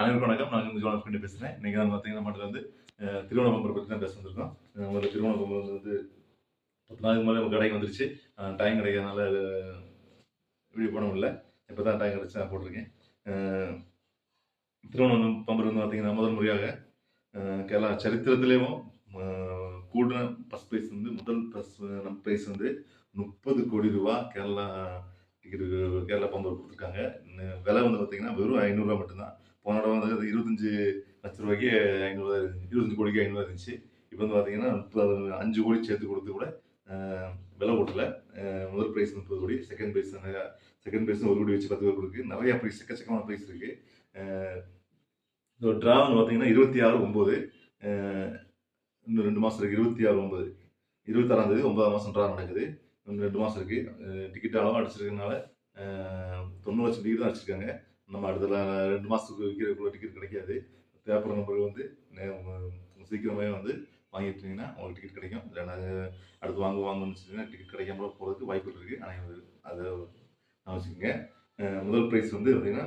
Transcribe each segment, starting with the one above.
அனைவருக்கும் வணக்கம். நான் வந்து ஜோனஸ் பண்ணி பேசுகிறேன். இன்றைக்கி நான் பார்த்தீங்கன்னா மாட்டில் வந்து திருவோண பம்பரை பற்றி தான் பேச வந்திருக்கோம். முதல்ல திருவோண பம்பர் வந்து 10 நாளுக்கு மேலே கடைக்கு வந்துருச்சு. டைம் கிடைக்கிறதுனால வீடியோ போட முடியல. இப்போ தான் டைம் கிடச்சி நான் போட்டிருக்கேன். திருவோண பம்பர் வந்து பார்த்தீங்கன்னா முதல் முறையாக கேரளா சரித்திரத்திலேயும் கூடின ஃபஸ்ட் ப்ரைஸ் வந்து முதல் ப்ரைஸ் வந்து 30 கோடி ரூபா கேரளா பம்பர் கொடுத்துருக்காங்க. விலை வந்து பார்த்தீங்கன்னா வெறும் 500 ரூபா மட்டும்தான். போன தடவை வந்து 25 லட்ச ரூபாய்க்கு 500 25 கோடிக்கு 500 இருந்துச்சு. இப்போ வந்து பார்த்தீங்கன்னா 5 கோடி சேர்த்து கொடுத்து கூட விலை ஓட்டல. முதல் ப்ரைஸ் 30 கோடி, செகண்ட் ப்ரைஸ் 1 கோடி வச்சு 10 பேர் கொடுக்கு. நிறைய ப்ரைஸ் எக்கச்சக்கமான ப்ரைஸ் இருக்கு. ட்ரா வந்து பார்த்தீங்கன்னா 26/9 இன்னும் 2 மாதம் இருக்கு. 26/9 26ஆம் தேதி 9ஆம் மாதம் ட்ரா நடக்குது. இன்னும் 2 மாதம் இருக்கு. டிக்கெட் அளவாக அடிச்சிருக்கனால 90 லட்சம் டிக்கெட் தான் அடிச்சிருக்காங்க. நம்ம அடுத்த 2 மாதத்துக்கு விற்கிறதுக்குள்ள டிக்கெட் கிடைக்காது. தேவைப்படுற நம்பர்கள் வந்து சீக்கிரமே வந்து வாங்கிட்டீங்கன்னா உங்களுக்கு டிக்கெட் கிடைக்கும். இல்லைன்னா அடுத்து வாங்கணும்னு வச்சுட்டிங்கன்னா டிக்கெட் கிடைக்காம போகிறதுக்கு வாய்ப்புகள் இருக்குது. ஆனால் அதை வச்சுக்கோங்க. முதல் ப்ரைஸ் வந்து பார்த்தீங்கன்னா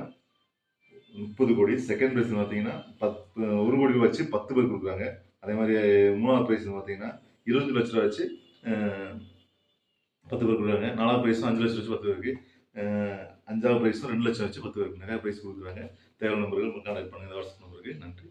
30 கோடி, செகண்ட் ப்ரைஸ் பார்த்தீங்கன்னா 1 கோடி ரூபா வச்சு 10 பேர் கொடுக்குறாங்க. அதே மாதிரி 3ஆவது ப்ரைஸ் பார்த்தீங்கன்னா 20 லட்ச ரூபா வச்சு 10 பேர் கொடுக்குறாங்க. 4ஆவது ப்ரைஸும் 5 லட்சம் வச்சு 10 பேருக்கு. 5ஆவது ப்ரைஸும் 2 லட்சம் வச்சு 10 பேருக்கு. நிறைய ப்ரைஸ் கொடுக்குறாங்க. தேவையான நம்பர்கள் கான்டாக்ட் பண்ணுங்கள். வாட்ஸ்அப் நம்பருக்கு. நன்றி.